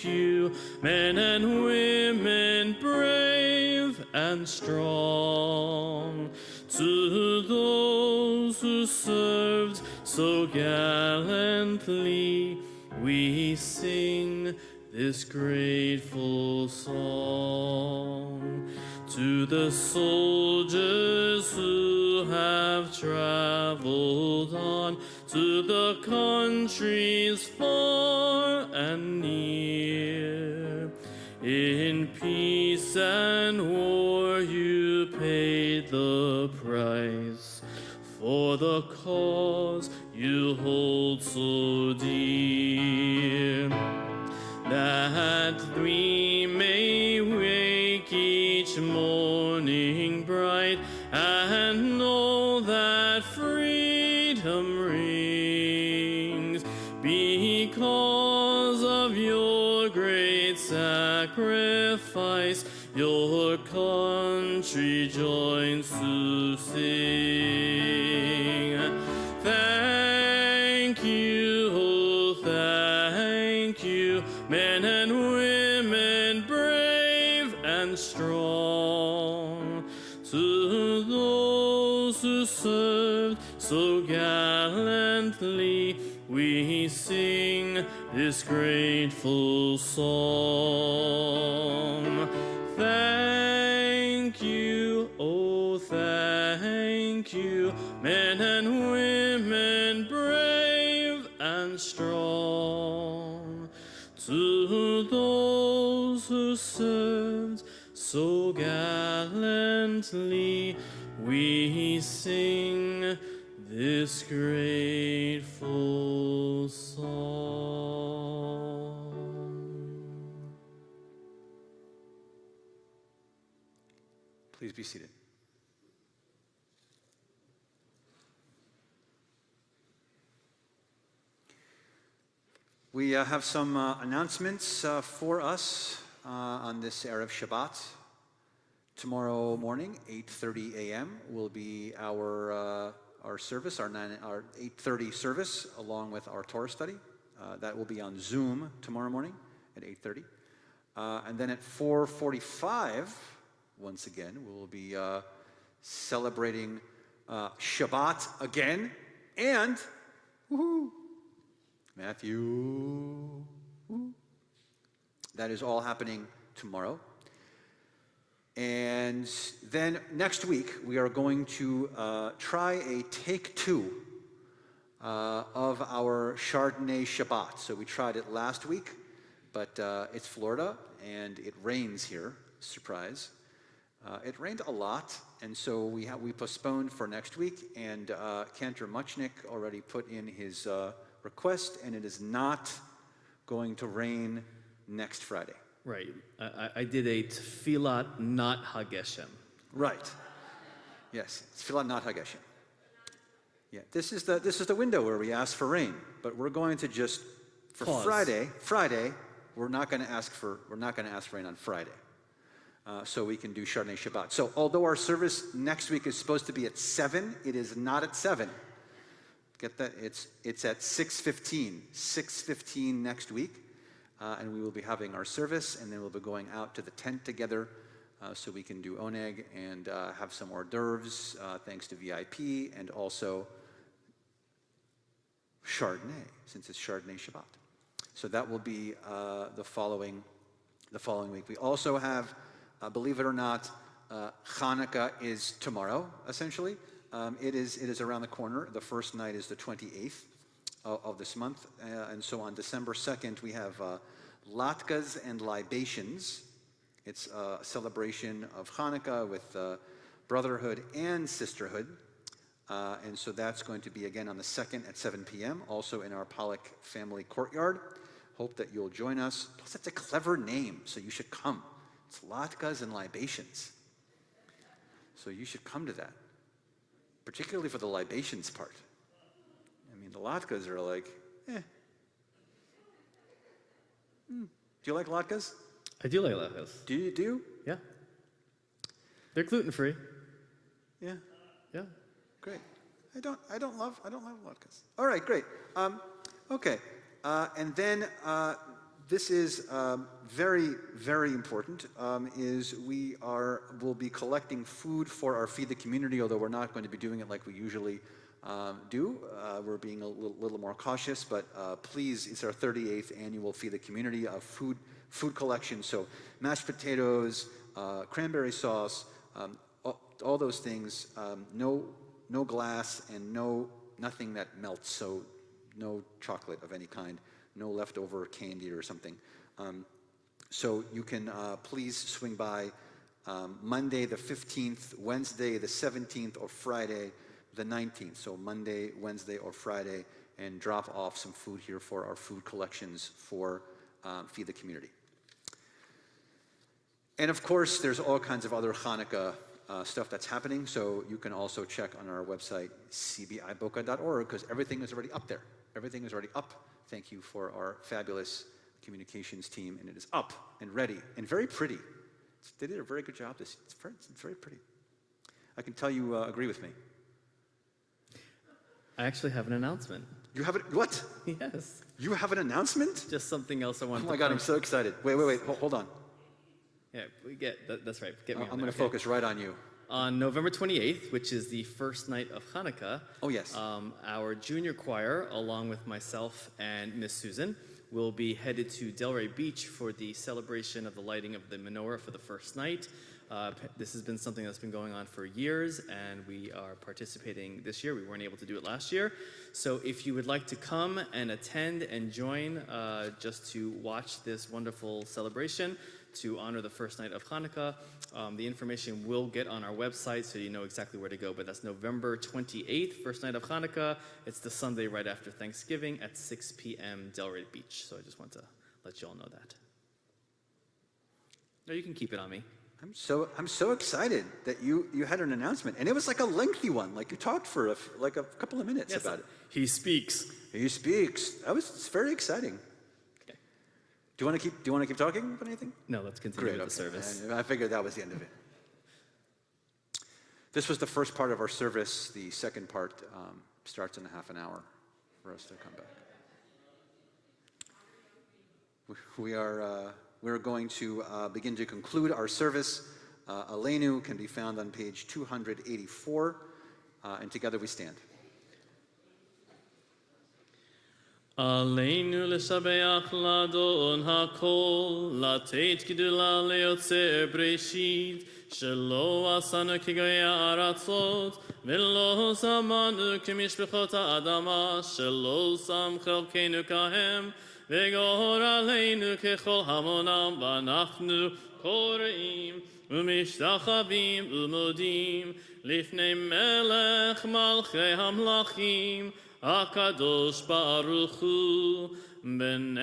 you, men and women, brave and strong, to those who served so gallantly, we sing this grateful song. To the soldiers who have traveled on, to the countries far and near, in peace and war you paid the price for the cause you hold so dear, that we may wake each morning bright and know that freedom rings because of your great sacrifice. Your country joins to sing. Thank you, men and women, brave and strong, to those who served so gallantly, we sing this grateful song. Thank you, oh thank you, men and women, brave and strong, to those who served so gallantly, we sing this grateful song. Please be seated. We have some announcements for us on this Erev Shabbat. Tomorrow morning, 8:30 a.m. will be our service, our 8:30 service, along with our Torah study. That will be on Zoom tomorrow morning at 8:30. And then at 4:45, once again, we will be celebrating Shabbat again, and woohoo, Matthew. Woo. That is all happening tomorrow. And then next week, we are going to try a take two of our Chardonnay Shabbat. So we tried it last week, but it's Florida, and it rains here. Surprise. It rained a lot, and so we postponed for next week, and Cantor Muchnick already put in his request, and it is not going to rain next Friday. Right. I did a tefillat not hageshem. Right. Yes, tefillat not hageshem. Yeah, this is the window where we ask for rain, but we're going to just for Pause. Friday, we're not going to ask for rain on Friday. So we can do Chardonnay Shabbat. So although our service next week is supposed to be at 7, it is not at 7. Get that? It's at 6:15. 6:15 next week, and we will be having our service, and then we'll be going out to the tent together, so we can do oneg and have some hors d'oeuvres, thanks to VIP, and also Chardonnay, since it's Chardonnay Shabbat. So that will be the following week. We also have, believe it or not, Hanukkah is tomorrow, essentially. It is around the corner. The first night is the 28th of this month. And so on December 2nd, we have latkes and libations It's a celebration of Hanukkah with brotherhood and sisterhood. And so that's going to be again on the 2nd at 7 p.m., also in our Pollock family courtyard. Hope that you'll join us. Plus, that's a clever name, so you should come. It's latkes and libations. So you should come to that, particularly for the libations part. I mean, the latkes are like, eh. Do you like latkes? I do like latkes. Do you do? Yeah. They're gluten-free. Yeah. Yeah. Great. I don't love latkes. All right, great. Okay. And then this is very, very important, is we'll be collecting food for our Feed the Community, although we're not going to be doing it like we usually do. We're being a little more cautious, but please, it's our 38th annual Feed the Community of food collection. So mashed potatoes, cranberry sauce, all those things, no glass and nothing that melts, so no chocolate of any kind, no leftover candy or something. So you can please swing by Monday the 15th, Wednesday the 17th, or Friday the 19th. So Monday, Wednesday, or Friday, and drop off some food here for our food collections for Feed the Community. And of course, there's all kinds of other Hanukkah stuff that's happening, so you can also check on our website, cbiboca.org, because everything is already up there. Everything is already up. Thank you for our fabulous communications team, and it is up and ready and very pretty. They did a very good job. It's very pretty. I can tell you agree with me. I actually have an announcement. You have it? What? Yes. You have an announcement? Just something else I wanted to Oh my God, I'm so excited. Wait, hold on. Yeah, that's right. Get me on I'm there, going to focus right on you. On November 28th, which is the first night of Hanukkah, oh yes, our junior choir, along with myself and Miss Susan, will be headed to Delray Beach for the celebration of the lighting of the menorah for the first night. This has been something that's been going on for years, and we are participating this year. We weren't able to do it last year. So if you would like to come and attend and join just to watch this wonderful celebration, to honor the first night of Hanukkah. The information will get on our website, so you know exactly where to go. But that's November 28th, first night of Hanukkah. It's the Sunday right after Thanksgiving at 6 p.m. Delray Beach. So I just want to let you all know that. No, you can keep it on me. I'm so excited that you had an announcement, and it was like a lengthy one. Like you talked for a couple of minutes about it. He speaks. He speaks. It's very exciting. Do you want to keep talking about anything? No, let's continue with the service. I figured that was the end of it. This was the first part of our service. The second part starts in a half an hour for us to come back. We're going to begin to conclude our service. Aleinu can be found on page 284, and together we stand. עלינו לשבח לאדון הכל, לתת גדולה ליוצר בראשית, שלא עשנו כגויי הארצות, ולא שמנו כמשפחות האדמה, שלא שם חלקנו כהם, וגור עלינו ככל המונם, ואנחנו קוראים ומשתחווים ומודים, לפני מלך מלכי המלכים, הקדוש ברוך הוא, ונאמר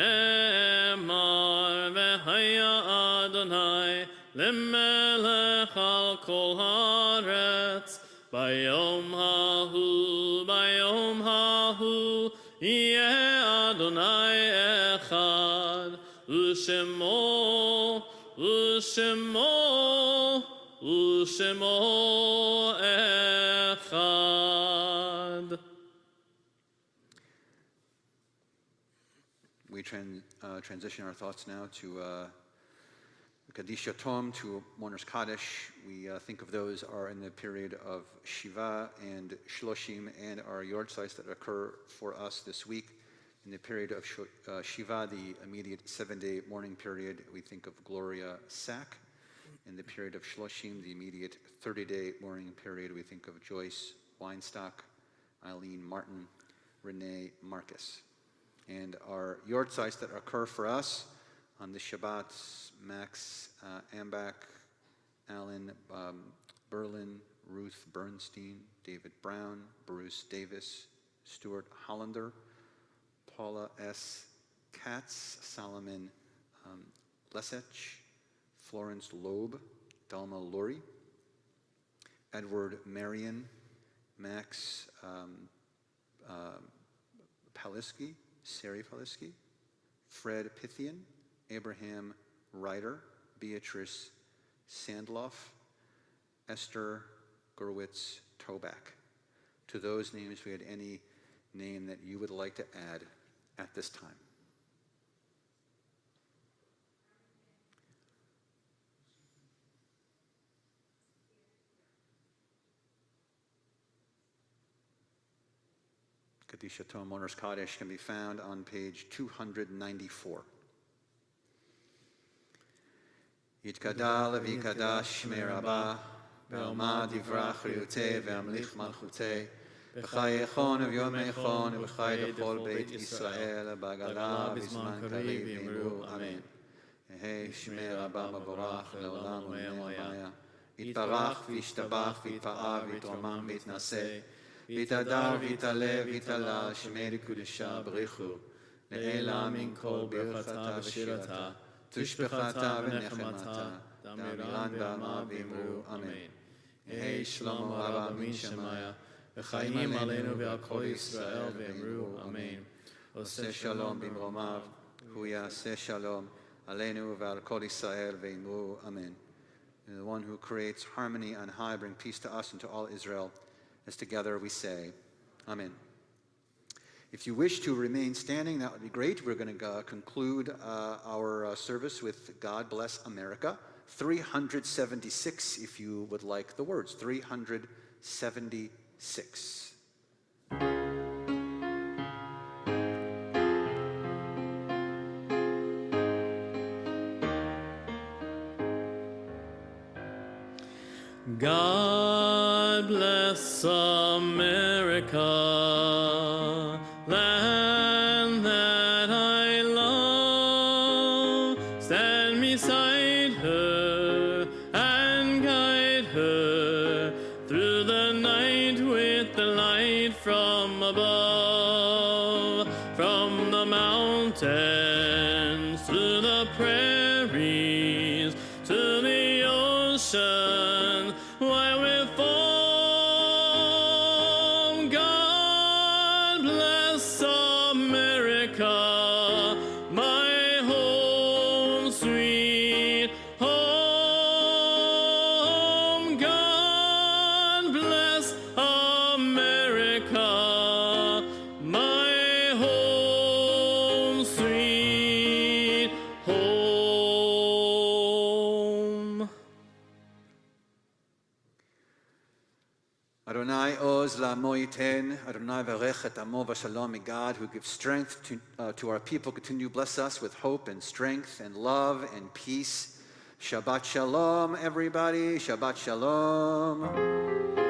והיה אדוני למלך על כל הארץ, ביום ההוא יהיה אדוני אחד, ושמו אחד. We transition our thoughts now to Kaddish Yatom, to Mourner's Kaddish. We think of those are in the period of Shiva and Shloshim, and our Yortzeits that occur for us this week. In the period of Shiva, the immediate 7-day mourning period, we think of Gloria Sack. In the period of Shloshim, the immediate 30-day mourning period, we think of Joyce Weinstock, Eileen Martin, Renee Marcus. And our Yortzeits that occur for us On the Shabbat, Max Ambach, Alan Berlin, Ruth Bernstein, David Brown, Bruce Davis, Stuart Hollander, Paula S. Katz, Solomon Lesech, Florence Loeb, Dalma Lurie, Edward Marion, Max Palisky, Sari Palisky, Fred Pythian, Abraham Ryder, Beatrice Sandloff, Esther Gurwitz Toback. To those names, if we had any name that you would like to add at this time. Kadishato Mourner's Kaddish can be found on page 294. Yitkada levi kadash merabah, ve'alma divrach riuteh ve'amlich malchuteh, b'chayechon v'yomechon v'chay b'chol beit Yisrael, b'agala v'zman kariv v'imru amen. Yehei shmei rabah mavorach le'olam u'le'amaya, yitbarach v'yishtabach v'yitpa'ah v'yitromam v'yitnaseh, v'yitadar v'yitalev v'yitala shmei l'kudusha b'richu, le'ela min kol birchata v'shirata, tushbechata v'nechemata, damiran b'ama v'imru amen. Yehei shlomo rabba min shemaya, v'chayim aleinu v'al kol Yisrael v'imru amen. Oseh shalom b'mromav, hu yaseh shalom aleinu v'al kol Yisrael v'imru amen. And the one who creates harmony on high, bring peace to us and to all Israel. As together we say, amen. If you wish to remain standing, that would be great. We're going to conclude our service with God Bless America. 376, if you would like the words. 376. God bless America, land that I love. Stand beside her and guide her through the night with the light from above. From the mountains to the prairies to the ocean, while we form, God bless America, my home, sweet home. God bless America, my home, sweet home. Adonai oz la'amo yiten, Adonai varech et amo v'shalom. May God, who gives strength to our people, continue to bless us with hope and strength and love and peace. Shabbat shalom, everybody. Shabbat shalom.